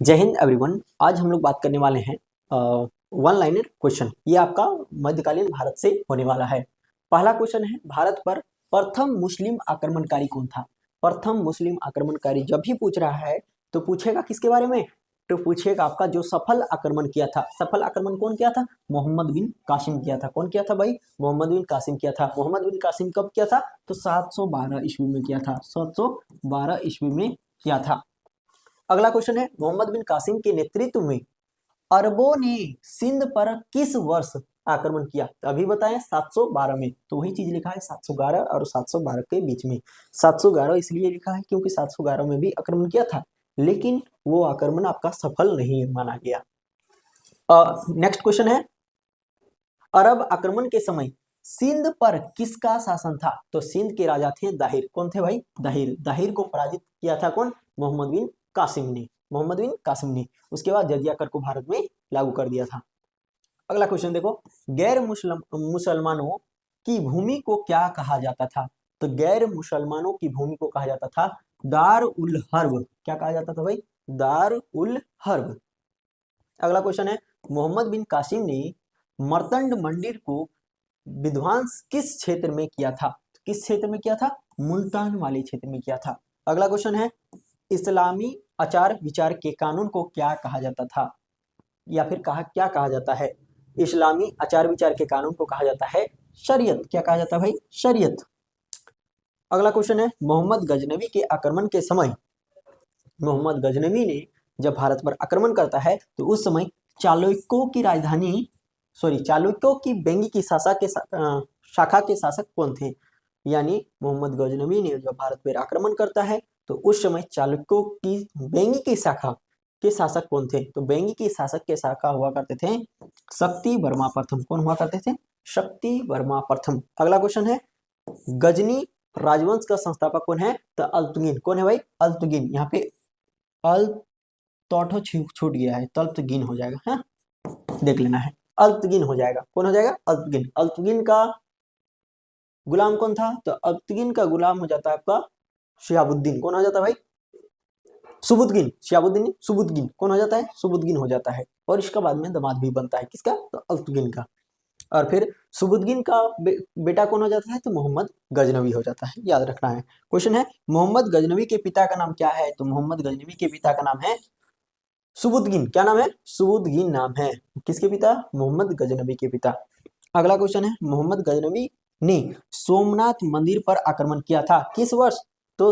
जय हिंद एवरीवन। आज हम लोग बात करने वाले हैं वन लाइनर क्वेश्चन। ये आपका मध्यकालीन भारत से होने वाला है। पहला क्वेश्चन है, भारत पर प्रथम मुस्लिम आक्रमणकारी कौन था। प्रथम मुस्लिम आक्रमणकारी जब भी पूछ रहा है तो पूछेगा किसके बारे में, तो पूछेगा आपका जो सफल आक्रमण किया था। सफल आक्रमण कौन किया था? मोहम्मद बिन कासिम किया था। कौन किया था भाई? मोहम्मद बिन कासिम किया था। मोहम्मद बिन कासिम कब किया था? तो 712 ईस्वी में किया था। 712 ईस्वी में किया था। अगला क्वेश्चन है, मोहम्मद बिन कासिम के नेतृत्व में अरबों ने सिंध पर किस वर्ष आक्रमण किया? तो अभी बताएं 712 में। तो वही चीज लिखा है 711 और 712 के बीच में। 711 इसलिए लिखा है क्योंकि 711 में भी आक्रमण किया था, लेकिन वो आक्रमण आपका सफल नहीं माना गया। नेक्स्ट क्वेश्चन है, अरब आक्रमण के समय सिंध पर किसका शासन था? तो सिंध के राजा थे दाहिर। कौन थे भाई? दाहिर। दाहिर को पराजित किया था कौन? मोहम्मद बिन कासिम ने। मोहम्मद बिन कासिम ने। उसके बाद जजिया कर को भारत में लागू कर दिया था। अगला क्वेश्चन देखो, गैर मुसलमानों की भूमि को क्या कहा जाता था? तो गैर मुसलमानों की भूमि को कहा जाता था दार उल हर्ब। क्या कहा जाता था भाई? दार उल हर्ब। अगला क्वेश्चन है, मोहम्मद बिन कासिम ने मर्तंड मंदिर को विध्वंस किस क्षेत्र में किया था? किस क्षेत्र में किया था? मुल्तान वाले क्षेत्र में किया था। अगला क्वेश्चन है, इस्लामी आचार विचार के कानून को क्या कहा जाता था, या फिर क्या कहा जाता है? इस्लामी आचार विचार के कानून को कहा जाता है शरीयत। क्या कहा जाता है भाई? शरीयत। अगला क्वेश्चन है, मोहम्मद गजनवी के आक्रमण के समय, मोहम्मद गजनवी ने जब भारत पर आक्रमण करता है तो उस समय चालुक्यों की राजधानी चालुक्यों की बेंगी की शाखा के शासक कौन थे? यानी मोहम्मद गजनवी ने जब भारत पर आक्रमण करता है तो उस समय चालुक्यों की बेंगी की शाखा के शासक कौन थे? तो बेंगी की शासक के शाखा हुआ करते थे शक्ति वर्मा प्रथम। कौन हुआ करते थे? शक्ति वर्मा प्रथम। अगला क्वेश्चन है, गजनी राजवंश का संस्थापक कौन है? तो अल्तुगिन। कौन है भाई? अल्तुगिन। यहाँ पे अल तोठो छूट गया है, तल्तगिन हो जाएगा। हाँ, देख लेना है, अल्तगिन हो जाएगा। कौन हो जाएगा? अल्तगिन। अल्तगिन का गुलाम कौन था? तो अल्तगिन का गुलाम हो जाता है आपका शिहाबुद्दीन। कौन हो जाता है भाई? सुबुद्दीन। शिहाबुद्दीन सुबुद्दीन कौन हो जाता है? सुबुद्दीन हो जाता है। और इसका बाद में दामाद भी बनता है किसका? तो अल्तुगिन का। और फिर सुबुद्दीन का बेटा कौन हो जाता है? तो मोहम्मद गजनवी हो जाता है। याद रखना है। क्वेश्चन है, मोहम्मद गजनवी के पिता का नाम क्या है? तो मोहम्मद गजनवी के पिता का नाम है सुबुद्दीन। क्या नाम है? सुबुद्दीन नाम है। किसके पिता? मोहम्मद गजनवी के पिता। अगला क्वेश्चन है, मोहम्मद गजनवी ने सोमनाथ मंदिर पर आक्रमण किया था किस वर्ष? तो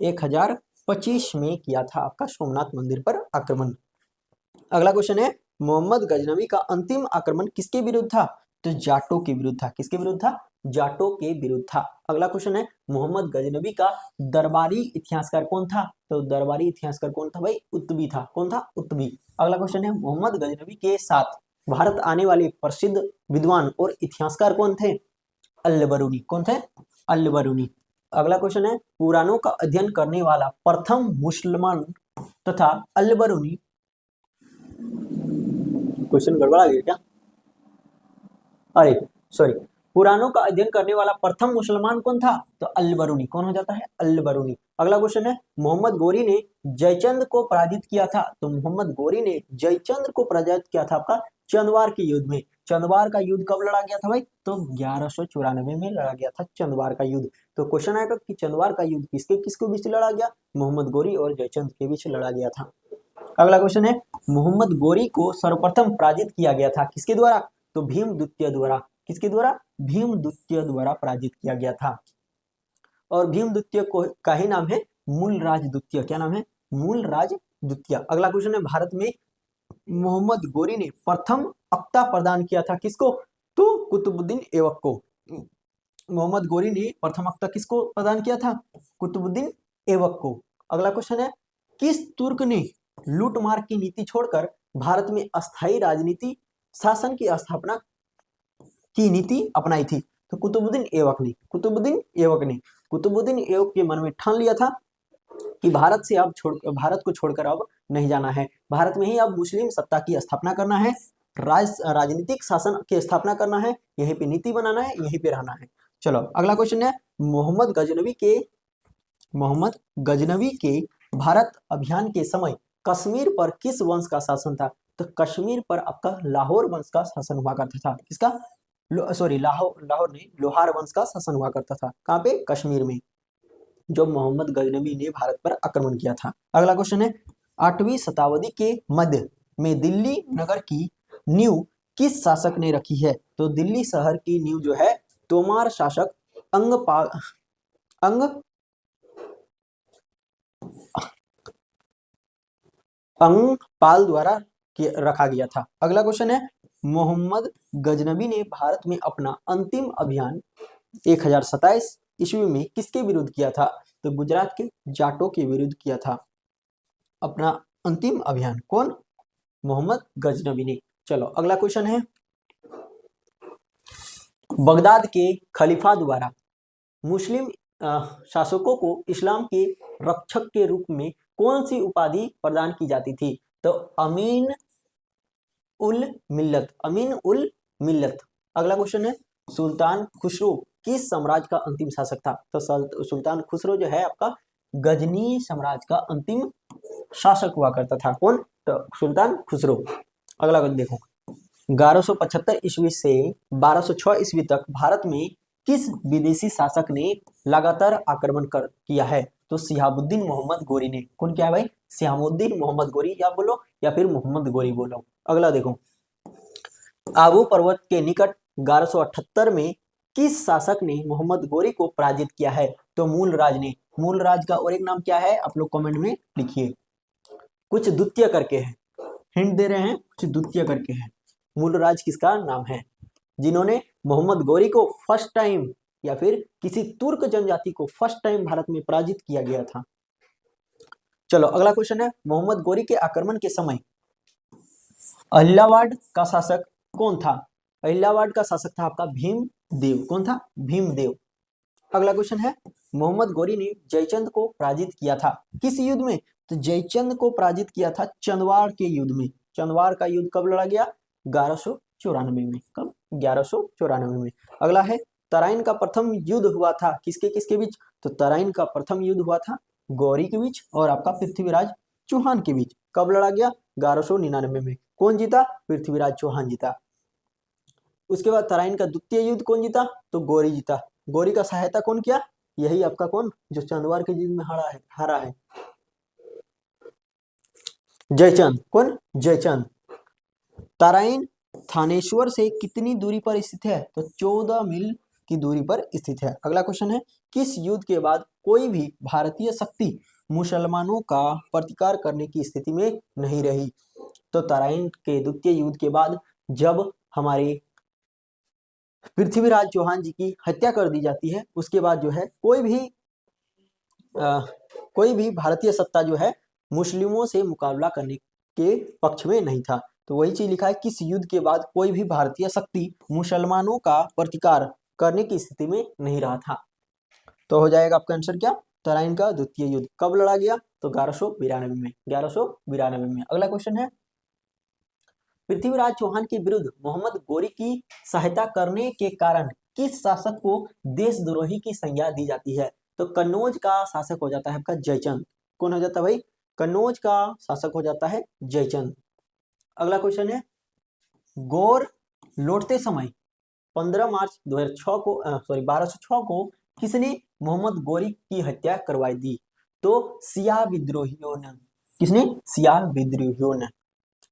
1025 में किया था आपका सोमनाथ मंदिर पर आक्रमण। अगला क्वेश्चन है, मोहम्मद गजनवी का अंतिम आक्रमण किसके विरुद्ध था? तो जाटों के विरुद्ध था। किसके विरुद्ध था? जाटों के विरुद्ध था। अगला क्वेश्चन है, मोहम्मद गजनवी का दरबारी इतिहासकार कौन था? तो दरबारी इतिहासकार कौन था भाई? उत्बी था। कौन था? उत्बी। अगला क्वेश्चन है, मोहम्मद गजनवी के साथ भारत आने वाले प्रसिद्ध विद्वान और इतिहासकार कौन थे? अल-बरूनी। कौन थे? अल-बरूनी। अगला क्वेश्चन है, पुराणों का अध्ययन करने वाला प्रथम मुसलमान तथा अल-बरूनी। क्वेश्चन गड़बड़ा गया क्या? अरे सॉरी, पुराणों का अध्ययन करने वाला प्रथम मुसलमान कौन था? तो अल-बरूनी। कौन हो जाता है? अल-बरूनी। अगला क्वेश्चन है, मोहम्मद गोरी ने जयचंद को पराजित किया था। तो मोहम्मद गोरी ने जयचंद को पराजित किया था आपका चंदवार के युद्ध में। चंदवार का युद्ध कब लड़ा गया था भाई? तो 1194 में लड़ा गया था चंदवार का युद्ध। तो क्वेश्चन आएगा कि चंदवार का युद्ध किसके किसके बीच लड़ा गया? मोहम्मद गोरी और जयचंद के बीच लड़ा गया था। अगला क्वेश्चन है, मोहम्मद गोरी को सर्वप्रथम पराजित किया गया था किसके द्वारा? तो भीमद्वितीय द्वारा। किसके द्वारा? भीमद्वितीय द्वारा पराजित किया गया था। और भीमद्वितीय को का ही नाम है मूलराज द्वितीय। क्या नाम है? मूलराज द्वितीय। अगला क्वेश्चन है, भारत में मोहम्मद गोरी ने प्रथम अक्ता प्रदान किया था किसको? तो कुतुबुद्दीन ऐबक को। मोहम्मद गोरी ने प्रथम अक्ता किसको प्रदान किया था? कुतुबुद्दीन ऐबक को। अगला क्वेश्चन है, किस तुर्क ने लूटमार की नीति छोड़कर भारत में अस्थायी राजनीति शासन की स्थापना की नीति अपनाई थी? तो कुतुबुद्दीन ऐबक ने। कुतुबुद्दीन ऐबक ने। कुतुबुद्दीन ऐबक के मन में ठान लिया था कि भारत को छोड़कर अब नहीं जाना है, भारत में ही अब मुस्लिम सत्ता की स्थापना करना है, राजनीतिक शासन की स्थापना करना है, यहीं पे नीति बनाना है, यहीं पे रहना है। चलो अगला क्वेश्चन है, मोहम्मद गजनवी के भारत अभियान के समय कश्मीर पर किस वंश का शासन था? तो कश्मीर पर आपका लाहौर वंश का शासन हुआ करता था। किसका? सॉरी, लाहौर नहीं, लोहार वंश का शासन हुआ करता था। कहाँ पे? कश्मीर में, जो मोहम्मद गजनबी ने भारत पर आक्रमण किया था। अगला क्वेश्चन है, 8वीं शताब्दी के मध्य में दिल्ली नगर की नींव किस शासक ने रखी है? तो दिल्ली शहर की नींव जो है तोमार शासक अंग अंगपाल द्वारा रखा गया था। अगला क्वेश्चन है, मोहम्मद गजनबी ने भारत में अपना अंतिम अभियान 1027 ईस्वी में किसके विरुद्ध किया था? तो गुजरात के जाटों के विरुद्ध किया था अपना अंतिम अभियान। कौन? मोहम्मद गजनबी ने। चलो अगला क्वेश्चन है, बगदाद के खलीफा द्वारा मुस्लिम शासकों को इस्लाम के रक्षक के रूप में कौन सी उपाधि प्रदान की जाती थी? तो अमीन उल मिल्लत, अमीन उल मिल्लत। अगला क्वेश्चन है, सुल्तान खुसरो किस साम्राज्य का अंतिम शासक था? तो सुल्तान खुसरो जो है आपका गजनी साम्राज्य का अंतिम शासक हुआ करता था। कौन? तो सुल्तान खुसरो। अगला देखो, 1175 ईस्वी से 1206 ईस्वी तक भारत में किस विदेशी शासक ने लगातार आक्रमण किया है? तो सिहाबुद्दीन मोहम्मद गोरी ने। कौन क्या है भाई? सिहाबुद्दीन मोहम्मद गोरी या बोलो या फिर मोहम्मद गोरी बोलो। अगला देखो, आबू पर्वत के निकट 1178 में किस शासक ने मोहम्मद गोरी को पराजित किया है? तो मूलराज ने। मूलराज का और एक नाम क्या है? आप लोग कमेंट में लिखिए। कुछ द्वितीय करके है, हिंट दे रहे हैं, कुछ द्वितीय करके है। मूलराज किसका नाम है? जिन्होंने मोहम्मद गोरी को फर्स्ट टाइम या फिर किसी तुर्क जनजाति को फर्स्ट टाइम भारत में पराजित किया गया था। चलो अगला क्वेश्चन है, मोहम्मद गोरी के आक्रमण के समय अहिल्याबाद का शासक कौन था? अहिल्याबाद का शासक था आपका भीमदेव। कौन था? भीमदेव। अगला क्वेश्चन है, मोहम्मद गोरी ने जयचंद को पराजित किया था किस युद्ध में? तो जयचंद को पराजित किया था चंदवाड़ के युद्ध में। चंदवाड़ का युद्ध कब लड़ा गया? 1194 में। कब? 1194 में। अगला है, तराइन का प्रथम युद्ध हुआ था किसके किसके बीच? तो तराइन का प्रथम युद्ध हुआ था गौरी के बीच और आपका पृथ्वीराज चौहान के बीच। कब लड़ा गया? 1199 में। कौन जीता? पृथ्वीराज चौहान जीता। उसके बाद तराइन का द्वितीय युद्ध कौन जीता? तो गौरी जीता। गौरी का सहायता कौन किया? यही आपका कौन, जो चंदवाड़ के युद्ध में हारा है, जयचंद। कौन? जयचंद। तराइन थानेश्वर से कितनी दूरी पर स्थित है? तो 14 मील की दूरी पर स्थित है। अगला क्वेश्चन है, किस युद्ध के बाद कोई भी भारतीय शक्ति मुसलमानों का प्रतिकार करने की स्थिति में नहीं रही? तो तराइन के द्वितीय युद्ध के बाद जब हमारे पृथ्वीराज चौहान जी की हत्या कर दी जाती है, उसके बाद जो है कोई भी भारतीय सत्ता जो है मुस्लिमों से मुकाबला करने के पक्ष में नहीं था। तो वही चीज लिखा है, किस युद्ध के बाद कोई भी भारतीय शक्ति मुसलमानों का प्रतिकार करने की स्थिति में नहीं रहा था। तो हो जाएगा आपका आंसर क्या? तराइन का द्वितीय युद्ध। कब लड़ा गया? तो 1192 में। 1192 में। अगला क्वेश्चन है, पृथ्वीराज चौहान के विरुद्ध मोहम्मद गोरी की सहायता करने के कारण किस शासक को देशद्रोही की संज्ञा दी जाती है? तो कन्नौज का शासक हो जाता है आपका जयचंद। कौन हो जाता है भाई? कन्नौज का शासक हो जाता है जयचंद। अगला क्वेश्चन है, गौर लौटते समय 15 मार्च 2006 को 1206 को किसने मोहम्मद गोरी की हत्या करवाई दी? तो सिया विद्रोहियों ने। किसने? सिया विद्रोहियों ने।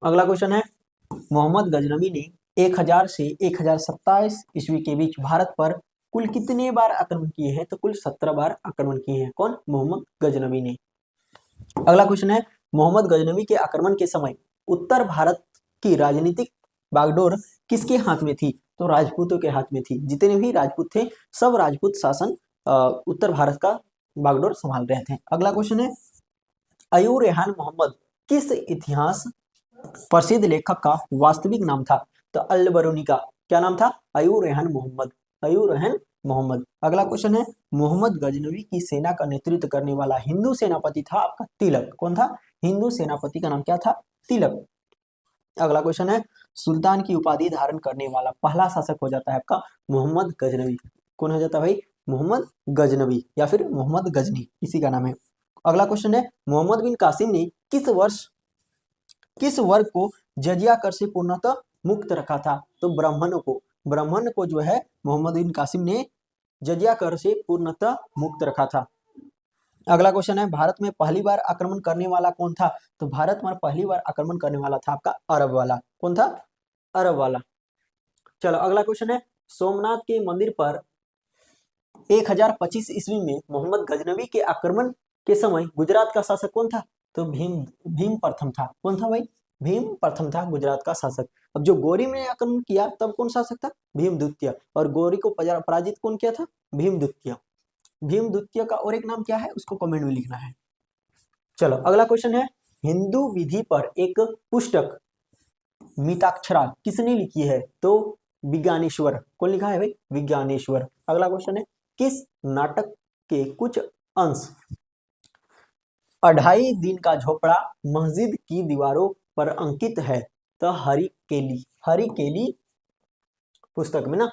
अगला क्वेश्चन है, मोहम्मद गजनवी ने 1000 से 1027 ईस्वी के बीच भारत पर कुल कितने बार आक्रमण किए हैं? तो कुल 17 बार आक्रमण किए हैं। कौन? मोहम्मद गजनवी ने। अगला क्वेश्चन है, मोहम्मद गजनवी के आक्रमण के समय उत्तर भारत की राजनीतिक बागडोर किसके हाथ में थी? तो राजपूतों के हाथ में थी। जितने भी राजपूत थे सब राजपूत शासन उत्तर भारत का बागडोर संभाल रहे थे। अगला क्वेश्चन है, अयूर रेहान मोहम्मद किस इतिहास प्रसिद्ध लेखक का वास्तविक नाम था? तो अल बरूनी का क्या नाम था? अयूर रेहान मोहम्मद। अयूर रेहान मोहम्मद। अगला क्वेश्चन है, मोहम्मद गजनवी की सेना का नेतृत्व करने वाला हिंदू सेनापति था आपका तिलक। कौन था? हिंदू सेनापति का नाम क्या था? तिलक। अगला क्वेश्चन है, सुल्तान की उपाधि धारण करने वाला पहला शासक हो जाता है आपका मोहम्मद गजनवी। कौन हो जाता है भाई? मोहम्मद गजनवी या फिर मोहम्मद गजनी, इसी का नाम है। अगला क्वेश्चन है, मोहम्मद बिन कासिम ने किस वर्ष किस वर्ग को जजिया कर से पूर्णतः मुक्त रखा था? तो ब्राह्मण को जो है मोहम्मद बिन कासिम ने जजिया कर से पूर्णतः मुक्त रखा था। अगला क्वेश्चन है, भारत में पहली बार आक्रमण करने वाला कौन था? तो भारत में पहली बार आक्रमण करने वाला था आपका अरब वाला। कौन था? अरब वाला। चलो अगला क्वेश्चन है, सोमनाथ के मंदिर पर 1025 ईस्वी में मोहम्मद गजनवी के आक्रमण के समय गुजरात का शासक कौन था? तो भीम प्रथम था। कौन था भाई? भीम प्रथम था गुजरात का शासक। अब जो गौरी में आक्रमण किया तब कौन शासक था? भीम द्वितीय। और गौरी को पराजित कौन किया था? भीम द्वितीय। भीम द्वितीय का और एक नाम क्या है उसको कमेंट में लिखना है। चलो अगला क्वेश्चन है, हिंदू विधि पर एक पुस्तक मिताक्षरा किसने लिखी है? तो विज्ञानेश्वर। कौन लिखा है भाई? विज्ञानेश्वर। अगला क्वेश्चन है, किस नाटक के कुछ अंश 2.5 दिन का झोपड़ा मस्जिद की दीवारों पर अंकित है? तो हरिकेली पुस्तक में ना,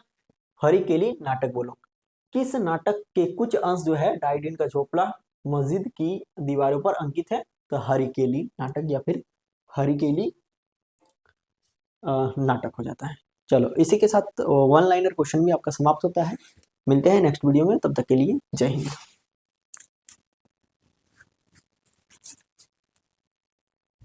हरिकेली नाटक बोलो। किस नाटक के कुछ अंश जो है 2.5 दिन का झोपड़ा मस्जिद की दीवारों पर अंकित है? तो हरिकेली नाटक या फिर हरिकेली नाटक हो जाता है। चलो इसी के साथ वन लाइनर क्वेश्चन भी आपका समाप्त होता है। मिलते हैं नेक्स्ट वीडियो में, तब तक के लिए जय हिंद।